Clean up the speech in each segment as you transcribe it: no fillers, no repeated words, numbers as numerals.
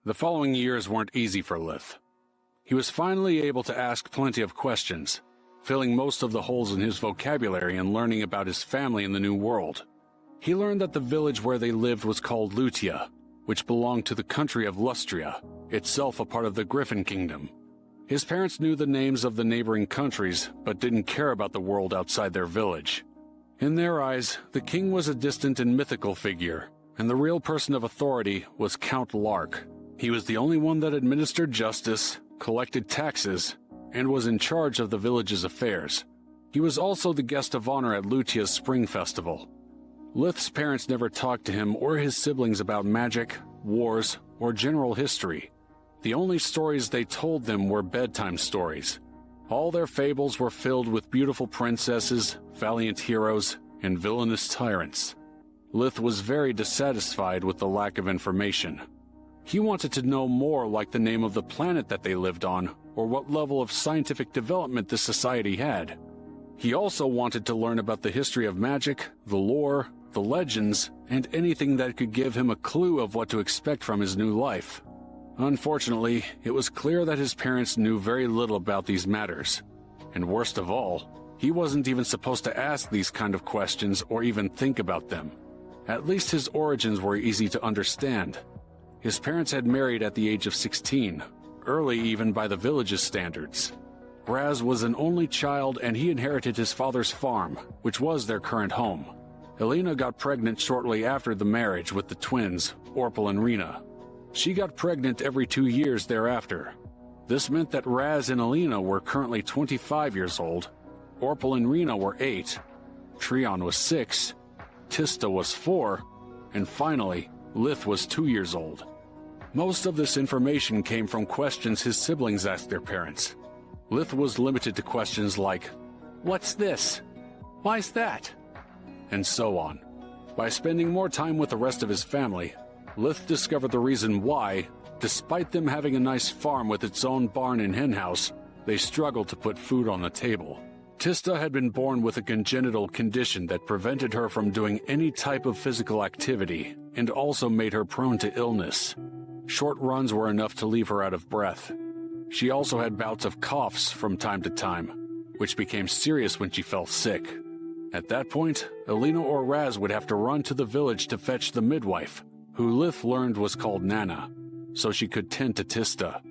The following years weren't easy for Lith. He was finally able to ask plenty of questions, filling most of the holes in his vocabulary and learning about his family in the new world. He learned that the village where they lived was called Lutia, which belonged to the country of Lustria, itself a part of the Griffin Kingdom. His parents knew the names of the neighboring countries, but didn't care about the world outside their village. In their eyes, the king was a distant and mythical figure, and the real person of authority was Count Lark. He was the only one that administered justice, collected taxes, and was in charge of the village's affairs. He was also the guest of honor at Lutia's Spring Festival. Lith's parents never talked to him or his siblings about magic, wars, or general history. The only stories they told them were bedtime stories. All their fables were filled with beautiful princesses, valiant heroes, and villainous tyrants. Lith was very dissatisfied with the lack of information. He wanted to know more, like the name of the planet that they lived on, or what level of scientific development this society had. He also wanted to learn about the history of magic, the lore, the legends, and anything that could give him a clue of what to expect from his new life. Unfortunately, it was clear that his parents knew very little about these matters. And worst of all, he wasn't even supposed to ask these kind of questions or even think about them. At least his origins were easy to understand. His parents had married at the age of 16, early even by the village's standards. Raz was an only child and he inherited his father's farm, which was their current home. Elena got pregnant shortly after the marriage with the twins, Orpel and Rena. She got pregnant every 2 years thereafter. This meant that Raz and Elena were currently 25 years old, Orpel and Rena were 8, Trion was 6, Tista was 4, and finally, Lith was 2 years old. Most of this information came from questions his siblings asked their parents. Lith was limited to questions like, "What's this? Why's that?" and so on. By spending more time with the rest of his family, Lith discovered the reason why, despite them having a nice farm with its own barn and henhouse, they struggled to put food on the table. Tista had been born with a congenital condition that prevented her from doing any type of physical activity and also made her prone to illness. Short runs were enough to leave her out of breath. She also had bouts of coughs from time to time, which became serious when she fell sick. At that point, Elena or Raz would have to run to the village to fetch the midwife, who Lith learned was called Nana, so she could tend to Tista.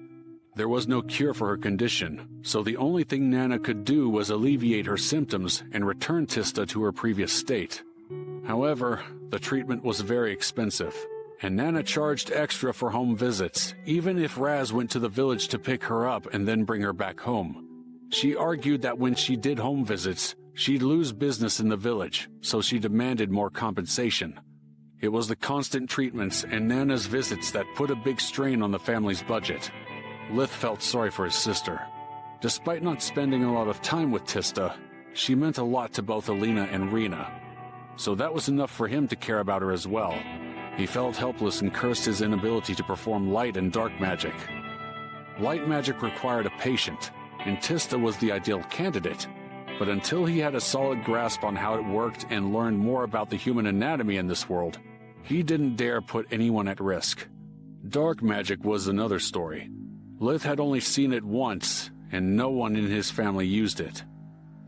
There was no cure for her condition, so the only thing Nana could do was alleviate her symptoms and return Tista to her previous state. However, the treatment was very expensive, and Nana charged extra for home visits, even if Raz went to the village to pick her up and then bring her back home. She argued that when she did home visits, she'd lose business in the village, so she demanded more compensation. It was the constant treatments and Nana's visits that put a big strain on the family's budget. Lith felt sorry for his sister. Despite not spending a lot of time with Tista, she meant a lot to both Elena and Rena. So that was enough for him to care about her as well. He felt helpless and cursed his inability to perform light and dark magic. Light magic required a patient, and Tista was the ideal candidate. But until he had a solid grasp on how it worked and learned more about the human anatomy in this world, he didn't dare put anyone at risk. Dark magic was another story. Lith had only seen it once, and no one in his family used it.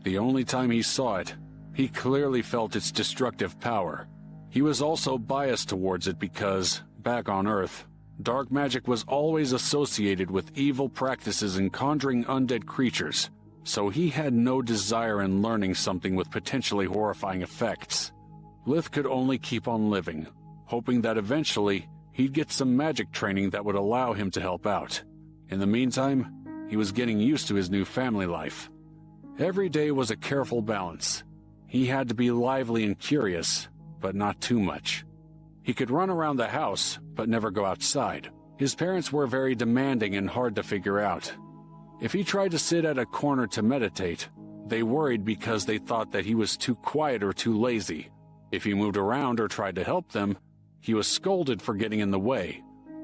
The only time he saw it, he clearly felt its destructive power. He was also biased towards it because, back on Earth, dark magic was always associated with evil practices and conjuring undead creatures, so he had no desire in learning something with potentially horrifying effects. Lith could only keep on living, hoping that eventually he'd get some magic training that would allow him to help out. In the meantime, he was getting used to his new family life. Every day was a careful balance. He had to be lively and curious, but not too much. He could run around the house, but never go outside. His parents were very demanding and hard to figure out. If he tried to sit at a corner to meditate, they worried because they thought that he was too quiet or too lazy. If he moved around or tried to help them, he was scolded for getting in the way.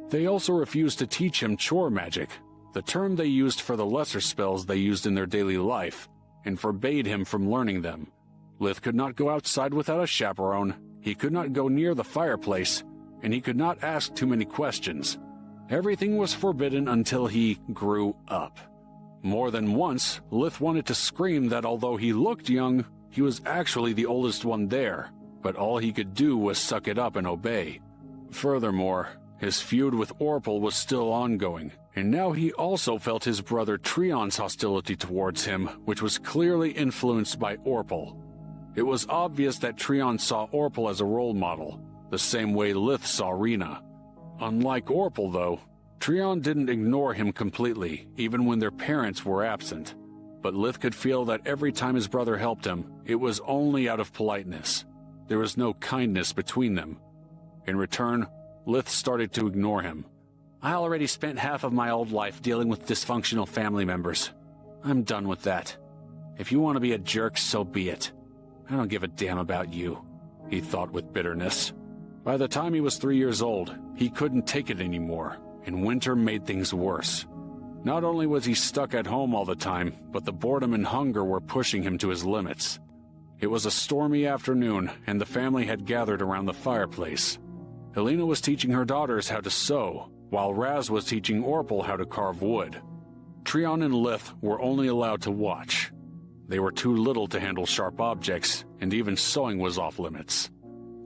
They also refused to teach him chore magic, the term they used for the lesser spells they used in their daily life, and forbade him from learning them. Lith could not go outside without a chaperone, he could not go near the fireplace, and he could not ask too many questions. Everything was forbidden until he grew up. More than once, Lith wanted to scream that although he looked young, he was actually the oldest one there, but all he could do was suck it up and obey. Furthermore, his feud with Orpel was still ongoing, and now he also felt his brother Treon's hostility towards him, which was clearly influenced by Orpel. It was obvious that Treon saw Orpel as a role model, the same way Lith saw Rena. Unlike Orpel, though, Treon didn't ignore him completely, even when their parents were absent. But Lith could feel that every time his brother helped him, it was only out of politeness. There was no kindness between them. In return, Lith started to ignore him. I already spent half of my old life dealing with dysfunctional family members. I'm done with that. If you want to be a jerk, so be it. I don't give a damn about you, he thought with bitterness. By the time he was 3 years old, he couldn't take it anymore, and winter made things worse. Not only was he stuck at home all the time, but the boredom and hunger were pushing him to his limits. It was a stormy afternoon, and the family had gathered around the fireplace. Helena was teaching her daughters how to sew, while Raz was teaching Orpel how to carve wood. Treon and Lith were only allowed to watch. They were too little to handle sharp objects, and even sewing was off limits.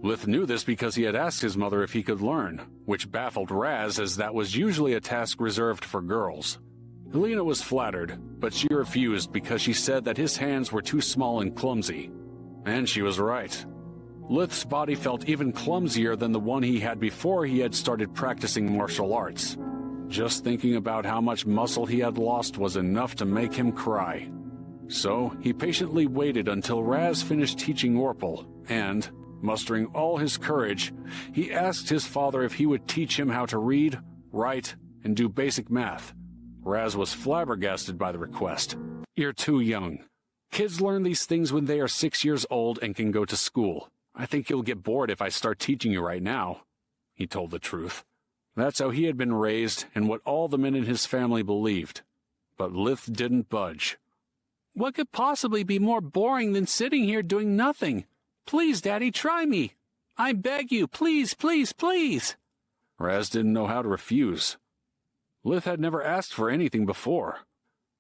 Lith knew this because he had asked his mother if he could learn, which baffled Raz as that was usually a task reserved for girls. Helena was flattered, but she refused because she said that his hands were too small and clumsy. And she was right. Lith's body felt even clumsier than the one he had before he had started practicing martial arts. Just thinking about how much muscle he had lost was enough to make him cry. So he patiently waited until Raz finished teaching Orpel, and, mustering all his courage, he asked his father if he would teach him how to read, write, and do basic math. Raz was flabbergasted by the request. You're too young. Kids learn these things when they are 6 years old and can go to school. I think you'll get bored if I start teaching you right now, he told the truth. That's how he had been raised and what all the men in his family believed. But Lith didn't budge. What could possibly be more boring than sitting here doing nothing? Please, Daddy, try me. I beg you, please, please, please. Raz didn't know how to refuse. Lith had never asked for anything before.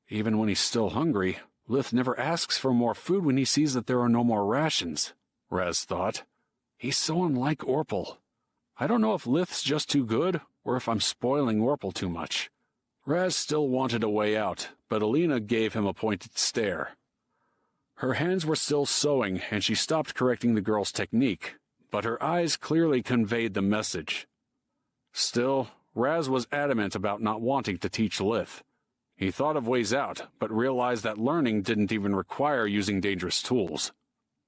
Even when he's still hungry, Lith never asks for more food when he sees that there are no more rations, Raz thought. He's so unlike Orpel. I don't know if Lith's just too good, or if I'm spoiling Orpel too much. Raz still wanted a way out, but Alina gave him a pointed stare. Her hands were still sewing, and she stopped correcting the girl's technique, but her eyes clearly conveyed the message. Still, Raz was adamant about not wanting to teach Lith. He thought of ways out, but realized that learning didn't even require using dangerous tools.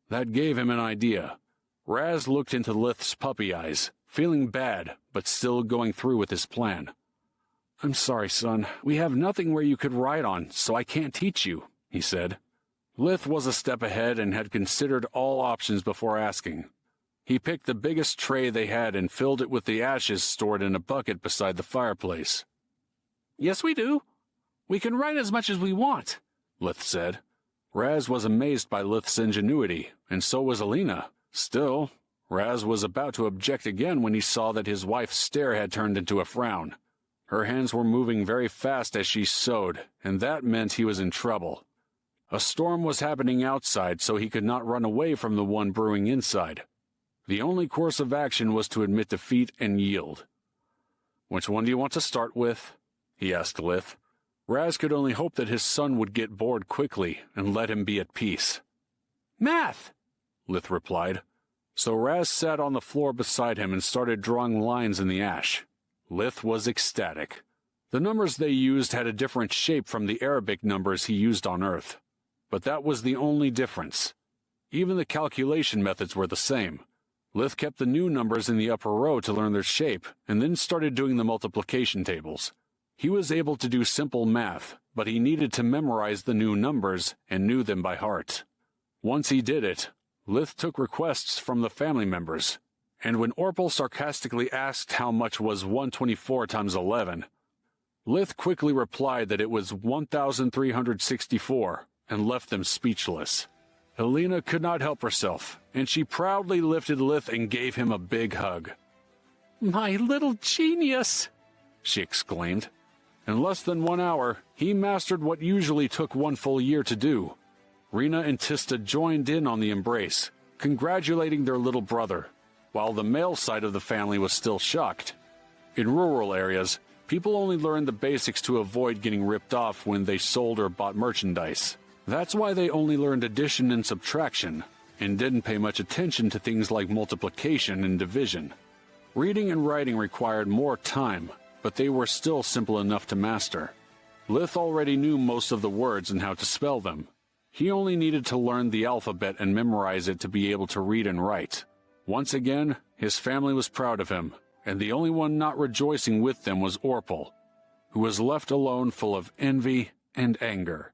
That gave him an idea. Raz looked into Lith's puppy eyes, feeling bad, but still going through with his plan. I'm sorry, son. We have nothing where you could ride on, so I can't teach you, he said. Lith was a step ahead and had considered all options before asking. He picked the biggest tray they had and filled it with the ashes stored in a bucket beside the fireplace. Yes, we do. We can ride as much as we want, Lith said. Raz was amazed by Lith's ingenuity, and so was Alina. Still, Raz was about to object again when he saw that his wife's stare had turned into a frown. Her hands were moving very fast as she sewed, and that meant he was in trouble. A storm was happening outside, so he could not run away from the one brewing inside. The only course of action was to admit defeat and yield. Which one do you want to start with? He asked Lith. Raz could only hope that his son would get bored quickly and let him be at peace. Math, Lith replied. So Raz sat on the floor beside him and started drawing lines in the ash. Lith was ecstatic. The numbers they used had a different shape from the Arabic numbers he used on Earth. But that was the only difference. Even the calculation methods were the same. Lith kept the new numbers in the upper row to learn their shape, and then started doing the multiplication tables. He was able to do simple math, but he needed to memorize the new numbers and knew them by heart. Once he did it, Lith took requests from the family members, and when Orpel sarcastically asked how much was 124 times 11, Lith quickly replied that it was 1,364 and left them speechless. Helena could not help herself, and she proudly lifted Lith and gave him a big hug. My little genius! she exclaimed. In less than 1 hour, he mastered what usually took 1 full year to do. Rena and Tista joined in on the embrace, congratulating their little brother, while the male side of the family was still shocked. In rural areas, people only learned the basics to avoid getting ripped off when they sold or bought merchandise. That's why they only learned addition and subtraction, and didn't pay much attention to things like multiplication and division. Reading and writing required more time, but they were still simple enough to master. Lith already knew most of the words and how to spell them. He only needed to learn the alphabet and memorize it to be able to read and write. Once again, his family was proud of him, and the only one not rejoicing with them was Orpel, who was left alone full of envy and anger.